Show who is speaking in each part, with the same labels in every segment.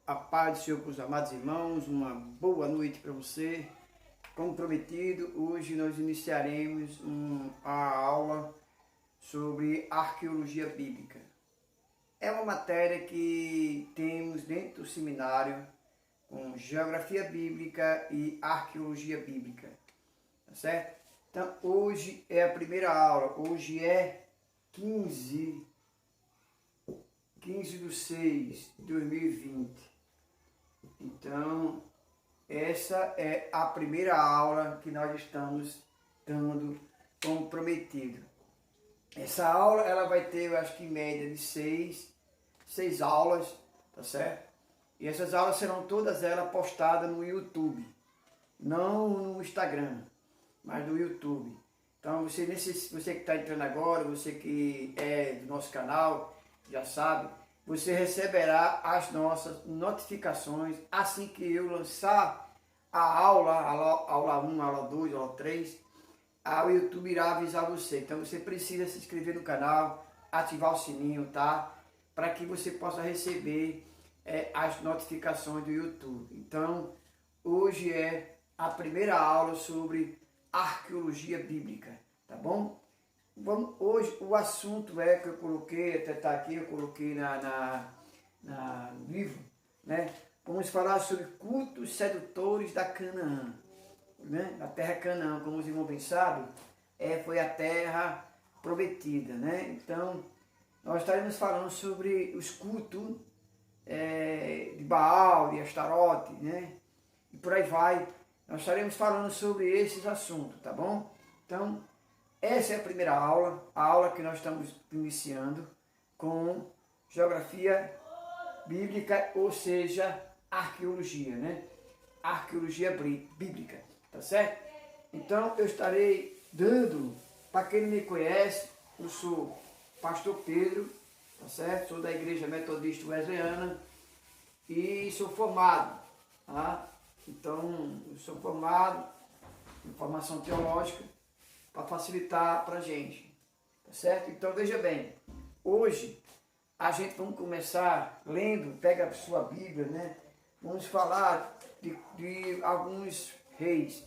Speaker 1: A paz do Senhor para os amados irmãos, uma boa noite para você. Como prometido, hoje nós iniciaremos a aula sobre arqueologia bíblica. É uma matéria que temos dentro do seminário com geografia bíblica e arqueologia bíblica, tá certo? Então hoje é a primeira aula, hoje é 15 de 6 de 2020. Então, essa é a primeira aula que nós estamos dando como prometido. Essa aula ela vai ter, eu acho que em média de seis aulas, tá certo? E essas aulas serão todas elas postadas no YouTube, não no Instagram, mas no YouTube. Então, você que está entrando agora, você que é do nosso canal, já sabe, você receberá as nossas notificações assim que eu lançar a aula 1, aula 2, aula 3, o YouTube irá avisar você. Então você precisa se inscrever no canal, ativar o sininho, tá? Para que você possa receber as notificações do YouTube. Então, hoje é a primeira aula sobre arqueologia bíblica, tá bom? Hoje o assunto que eu coloquei, até está aqui, eu coloquei no livro, né? Vamos falar sobre cultos sedutores da Canaã, né? Da terra Canaã, como os irmãos bem sabem, foi a terra prometida, né? Então, nós estaremos falando sobre os cultos de Baal, de Astarote, né? E por aí vai. Nós estaremos falando sobre esses assuntos, tá bom? Então, essa é a primeira aula, a aula que nós estamos iniciando com geografia bíblica, ou seja, arqueologia, né? Arqueologia bíblica, tá certo? Então, eu estarei dando, para quem não me conhece, eu sou pastor Pedro, tá certo? Sou da Igreja Metodista Wesleyana e sou formado, tá? Então, eu sou formado em formação teológica, para facilitar para a gente, tá certo? Então veja bem, hoje a gente vamos começar lendo, pega a sua Bíblia, né? Vamos falar de alguns reis.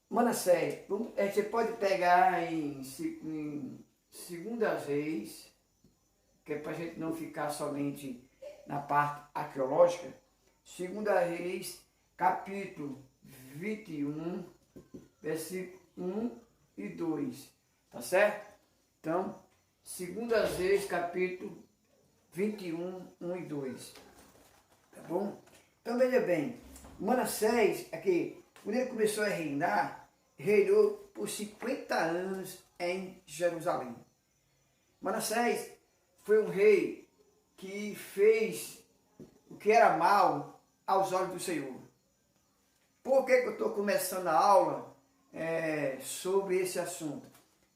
Speaker 1: Manassés, você pode pegar em 2 Reis, que é para a gente não ficar somente na parte arqueológica. 2 Reis, capítulo 21, versículo 1 e 2, tá certo? Então, 2 Reis, capítulo 21, 1 e 2, tá bom? Então, veja bem, Manassés, aqui, quando ele começou a reinar, reinou por 50 anos em Jerusalém. Manassés foi um rei que fez o que era mal aos olhos do Senhor. Por que eu estou começando a aula sobre esse assunto?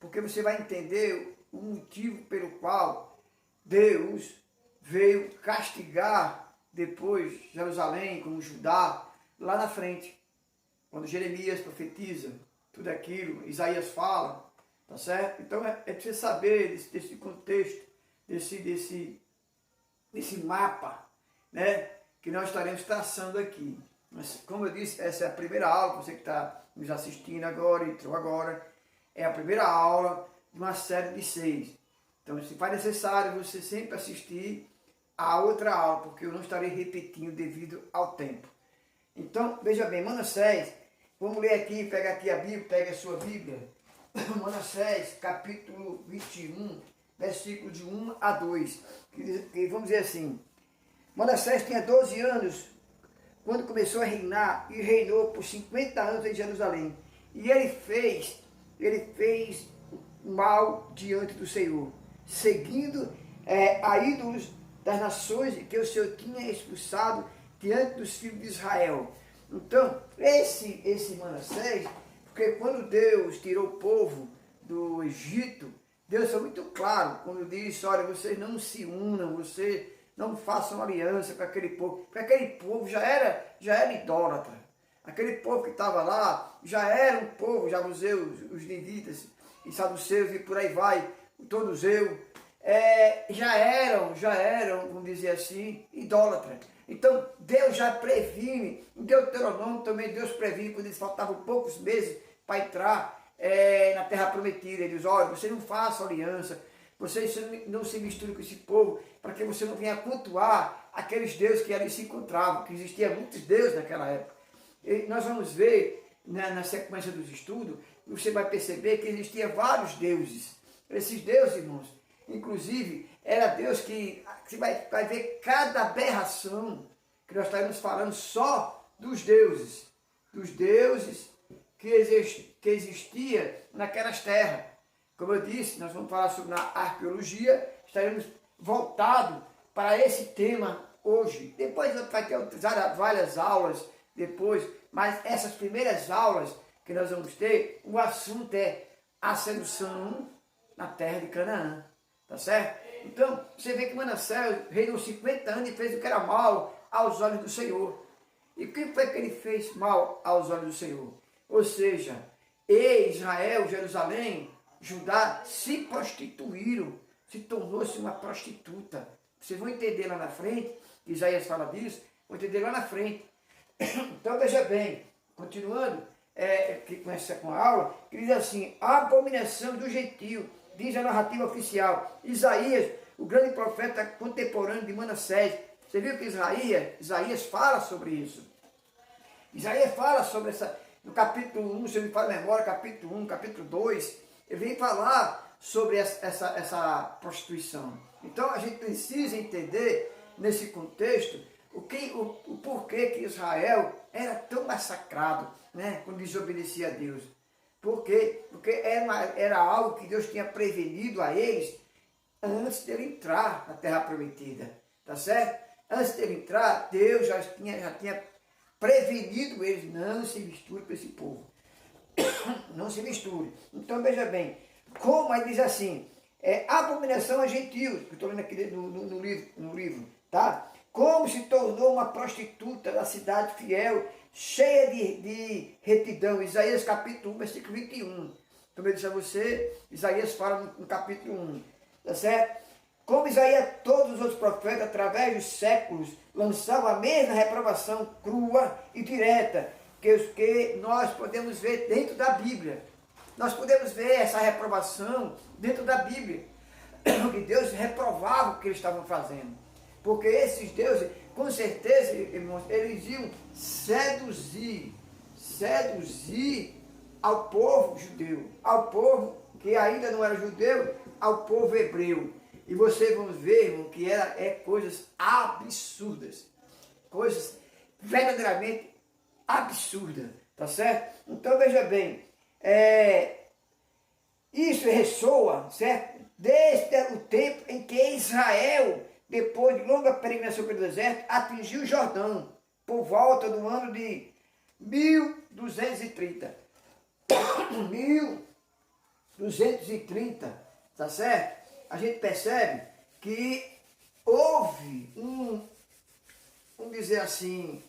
Speaker 1: Porque você vai entender o motivo pelo qual Deus veio castigar depois Jerusalém, como Judá, lá na frente. Quando Jeremias profetiza tudo aquilo, Isaías fala, tá certo? Então é preciso saber desse contexto, desse mapa, né, que nós estaremos traçando aqui. Mas, como eu disse, essa é a primeira aula, você que está nos assistindo agora, entrou agora, é a primeira aula de uma série de 6. Então, se faz necessário você sempre assistir a outra aula, porque eu não estarei repetindo devido ao tempo. Então, veja bem, Manassés, vamos ler aqui, pega aqui a Bíblia, pega a sua Bíblia. Manassés, capítulo 21, versículo de 1 a 2, que vamos dizer assim: Manassés tinha 12 anos quando começou a reinar, e reinou por 50 anos em Jerusalém. E ele fez mal diante do Senhor, seguindo a ídolos das nações que o Senhor tinha expulsado diante dos filhos de Israel. Então, esse Manassés, porque quando Deus tirou o povo do Egito, Deus foi muito claro quando disse: olha, vocês não se unam, vocês não façam aliança com aquele povo, porque aquele povo já era idólatra. Aquele povo que estava lá já era um povo, já os levitas e saduceus e por aí vai, todos já eram, vamos dizer assim, idólatras. Então Deus já previne, em Deuteronômio também Deus previne, quando eles faltavam poucos meses para entrar na terra prometida. Ele diz, olha, você não faça aliança, você não se misture com esse povo, para que você não venha cultuar aqueles deuses que ali se encontravam, que existiam muitos deuses naquela época. E nós vamos ver, na sequência dos estudos, você vai perceber que existiam vários deuses. Esses deuses, irmãos, inclusive, era Deus que você vai ver cada aberração, que nós estaremos falando só dos deuses que existia naquelas terras. Como eu disse, nós vamos falar sobre a arqueologia, estaremos voltados para esse tema hoje. Depois vai ter várias aulas depois, mas essas primeiras aulas que nós vamos ter, o assunto é a sedução na terra de Canaã, tá certo? Então, você vê que Manassés reinou 50 anos e fez o que era mal aos olhos do Senhor. E o que foi que ele fez mal aos olhos do Senhor? Ou seja, Israel, Jerusalém, Judá se prostituíram, se tornou-se uma prostituta. Vocês vão entender lá na frente, Isaías fala disso, vão entender lá na frente. Então veja bem, continuando, que começa com a aula, que diz assim, a abominação do gentio, diz a narrativa oficial. Isaías, o grande profeta contemporâneo de Manassés. Você viu que Isaías fala sobre isso. Isaías fala sobre essa, no capítulo 1, se eu me falo a memória, capítulo 1, capítulo 2, ele vem falar sobre essa prostituição. Então a gente precisa entender, nesse contexto, o porquê que Israel era tão massacrado, né, quando desobedecia a Deus. Por quê? Porque era algo que Deus tinha prevenido a eles antes de ele entrar na terra prometida. Tá certo? Antes de ele entrar, Deus já tinha prevenido eles, não se misture com esse povo. Não se misture. Então veja bem, como aí diz assim, abominação a gentios, que eu estou lendo aqui no livro, tá? Como se tornou uma prostituta da cidade fiel, cheia de retidão. Isaías capítulo 1, versículo 21. Como eu disse a você, Isaías fala no capítulo 1. Tá certo? Como Isaías, todos os outros profetas, através dos séculos, lançavam a mesma reprovação crua e direta que nós podemos ver dentro da Bíblia. Nós podemos ver essa reprovação dentro da Bíblia. Que Deus reprovava o que eles estavam fazendo. Porque esses deuses, com certeza, irmãos, eles iam seduzir ao povo judeu, ao povo que ainda não era judeu, ao povo hebreu. E vocês vão ver, irmão, que coisas absurdas, coisas verdadeiramente absurdas, tá certo? Então veja bem, isso ressoa, certo? Desde o tempo em que Israel, depois de longa peregrinação pelo deserto, atingiu o Jordão, por volta do ano de 1230. 1230, tá certo? A gente percebe que houve vamos dizer assim,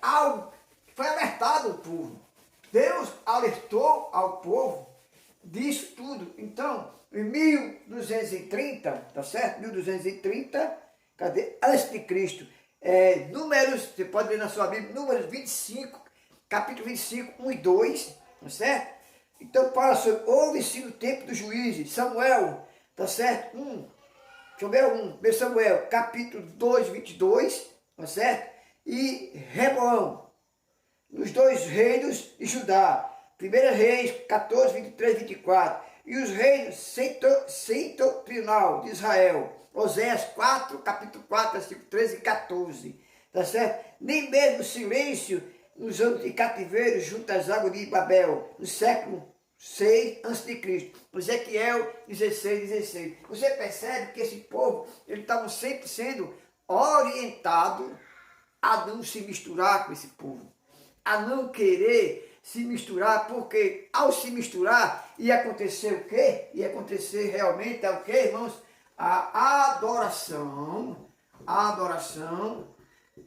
Speaker 1: algo que foi alertado ao povo. Deus alertou ao povo disso tudo. Então, em 1230, tá certo? 1230, cadê? Antes de Cristo. Números, você pode ler na sua Bíblia, Números 25, capítulo 25, 1 e 2, tá certo? Então fala sobre, houve-se no tempo dos juízes, Samuel, tá certo? Samuel, capítulo 2, 22, tá certo? E Reboão, nos dois reinos de Judá, 1 Reis 14, 23, 24, e os reinos setentrinal de Israel, Oséias 4, capítulo 4, versículo 13 e 14, tá certo? Nem mesmo silêncio nos anos de cativeiro junto às águas de Babel, no século 6 a.C., Ezequiel 16, 16. Você percebe que esse povo, eles estavam sempre sendo orientados a não se misturar com esse povo, a não querer se misturar, porque ao se misturar ia acontecer o quê? Ia acontecer realmente o quê, irmãos? A adoração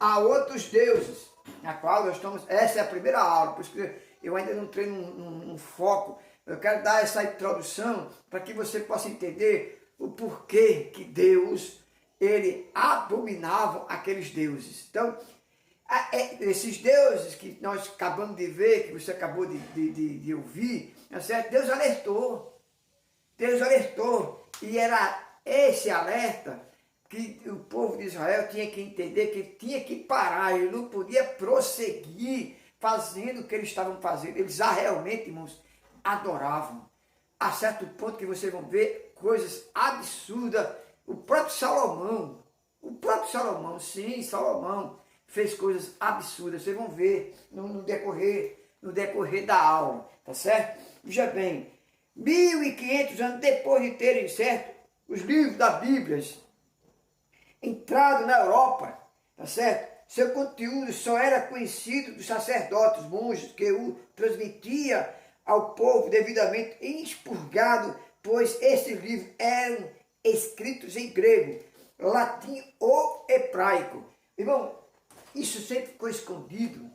Speaker 1: a outros deuses, na qual nós estamos, essa é a primeira aula, por isso que eu ainda não treino num foco. Eu quero dar essa introdução para que você possa entender o porquê que Deus, ele abominava aqueles deuses. Então, esses deuses que nós acabamos de ver, que você acabou de ouvir, tá certo? Deus alertou. Deus alertou. E era esse alerta que o povo de Israel tinha que entender, que ele tinha que parar, ele não podia prosseguir fazendo o que eles estavam fazendo. Eles já realmente, irmãos, adoravam. A certo ponto que vocês vão ver coisas absurdas. O próprio Salomão, sim, Salomão fez coisas absurdas. Vocês vão ver no decorrer da aula, tá certo? Veja bem, 1500 anos depois de terem, certo, os livros da Bíblia entrado na Europa, tá certo? Seu conteúdo só era conhecido dos sacerdotes, monges, que o transmitia ao povo devidamente expurgado, pois esses livros eram escritos em grego, latim ou hebraico. Irmão, isso sempre ficou escondido,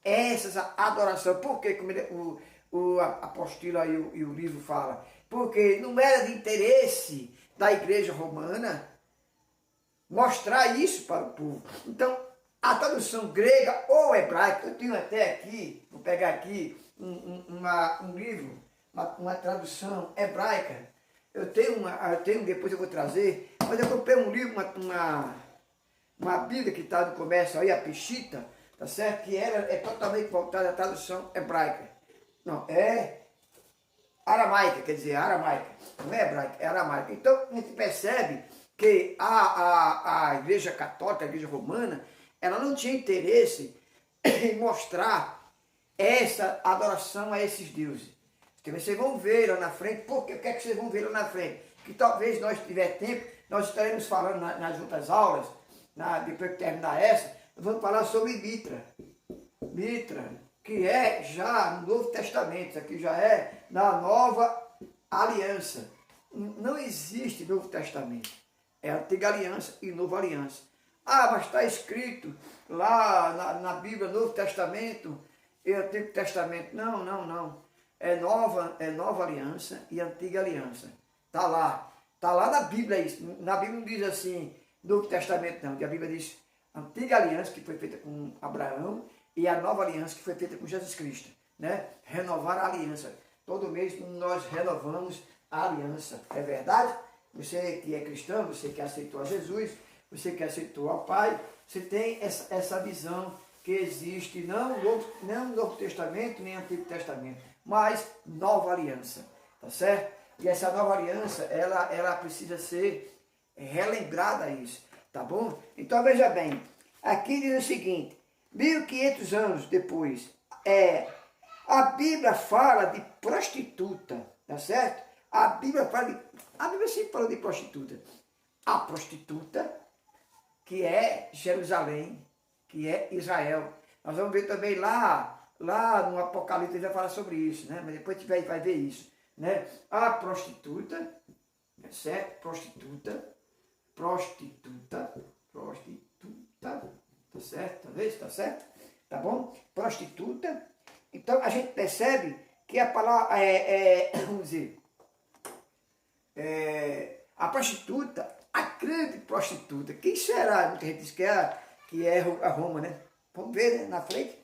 Speaker 1: essa adoração. Por que, como o apostila e o livro fala? Porque não era de interesse da igreja romana mostrar isso para o povo. Então, a tradução grega ou hebraica, eu tenho até aqui, vou pegar aqui um livro, uma tradução hebraica. Eu tenho, depois eu vou trazer, mas eu comprei um livro, uma Bíblia que está no comércio aí, a Peshitta, tá certo? Que é totalmente voltada à tradução hebraica. Não, é aramaica, quer dizer, aramaica. Não é hebraica, é aramaica. Então, a gente percebe que a igreja católica, a igreja romana, ela não tinha interesse em mostrar essa adoração a esses deuses. Vocês vão ver lá na frente. Por que? O que é que vocês vão ver lá na frente? Que talvez nós tiver tempo, nós estaremos falando nas outras aulas, depois que terminar essa, vamos falar sobre Mitra. Mitra, que é já no Novo Testamento, isso aqui já é na Nova Aliança. Não existe Novo Testamento. É Antiga Aliança e Nova Aliança. Ah, mas está escrito lá na Bíblia, Novo Testamento e Antigo Testamento. Não. É nova Aliança e Antiga Aliança. Está lá na Bíblia isso. Na Bíblia não diz assim, Novo Testamento não. A Bíblia diz Antiga Aliança, que foi feita com Abraão, e a Nova Aliança, que foi feita com Jesus Cristo. Né? Renovar a aliança. Todo mês nós renovamos a aliança. É verdade? Você que é cristão, você que aceitou a Jesus, você que aceitou ao Pai, você tem essa visão que existe não no Novo Testamento, nem no Antigo Testamento, mas Nova Aliança, tá certo? E essa Nova Aliança, ela precisa ser relembrada isso, tá bom? Então veja bem, aqui diz o seguinte, 1500 anos depois, a Bíblia fala de prostituta, tá certo? A Bíblia sempre fala de prostituta. A prostituta, que é Jerusalém, que é Israel. Nós vamos ver também lá no Apocalipse, ele vai falar sobre isso, né? Mas depois a gente vai ver isso, né? A prostituta, certo? Prostituta, tá certo? Talvez, tá certo? Tá bom? Prostituta. Então a gente percebe que a palavra vamos dizer, a prostituta, a grande prostituta, quem será? Muita gente diz que é a Roma, né? Vamos ver, né, na frente,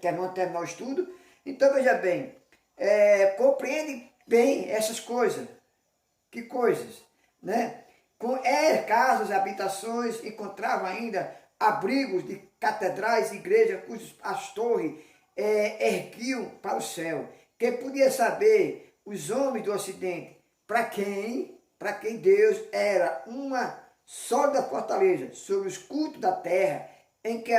Speaker 1: terminar o estudo. Então veja bem, compreende bem essas coisas. Que coisas? Né? Com casas, habitações, encontrava ainda abrigos de catedrais e igrejas as torres erguiam para o céu. Quem podia saber, os homens do Ocidente, para quem Deus era uma sólida fortaleza sobre os cultos da terra, em que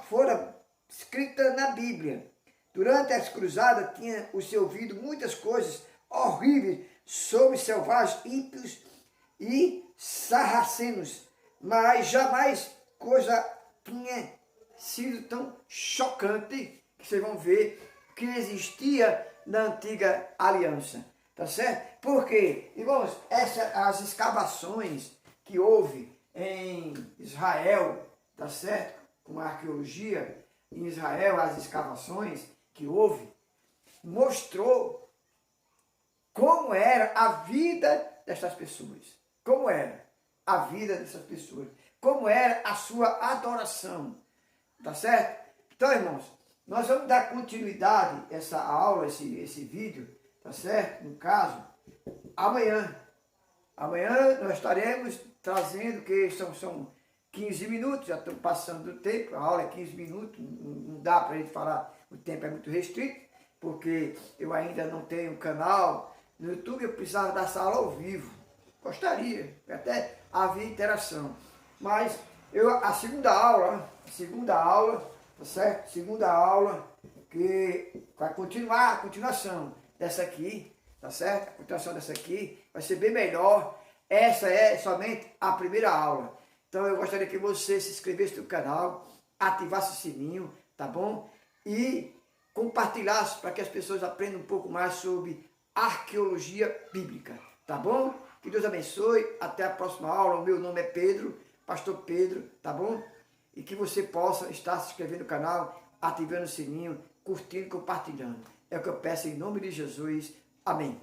Speaker 1: fora escrita na Bíblia. Durante as cruzadas tinha-se ouvido muitas coisas horríveis sobre selvagens, ímpios e sarracenos, mas jamais coisa tinha sido tão chocante que vocês vão ver que existia na Antiga Aliança. Tá certo? Porque, irmãos, as escavações que houve em Israel, tá certo? Com a arqueologia em Israel, as escavações que houve, mostrou como era a vida dessas pessoas. Como era a vida dessas pessoas. Como era a sua adoração. Tá certo? Então, irmãos, nós vamos dar continuidade a essa aula, esse vídeo, tá certo? No caso, amanhã. Amanhã nós estaremos trazendo, que são 15 minutos, já estou passando do tempo, a aula é 15 minutos, não dá para a gente falar, o tempo é muito restrito, porque eu ainda não tenho canal no YouTube, eu precisava dessa aula ao vivo. Gostaria, até havia interação. Mas a segunda aula, tá certo? Segunda aula, que vai continuar, a continuação dessa aqui, tá certo? A continuação dessa aqui vai ser bem melhor. Essa é somente a primeira aula. Então eu gostaria que você se inscrevesse no canal, ativasse o sininho, tá bom? E compartilhasse para que as pessoas aprendam um pouco mais sobre arqueologia bíblica, tá bom? Que Deus abençoe, até a próxima aula. O meu nome é Pedro, Pastor Pedro, tá bom? E que você possa estar se inscrevendo no canal, ativando o sininho, curtindo e compartilhando. É o que eu peço em nome de Jesus. Amém.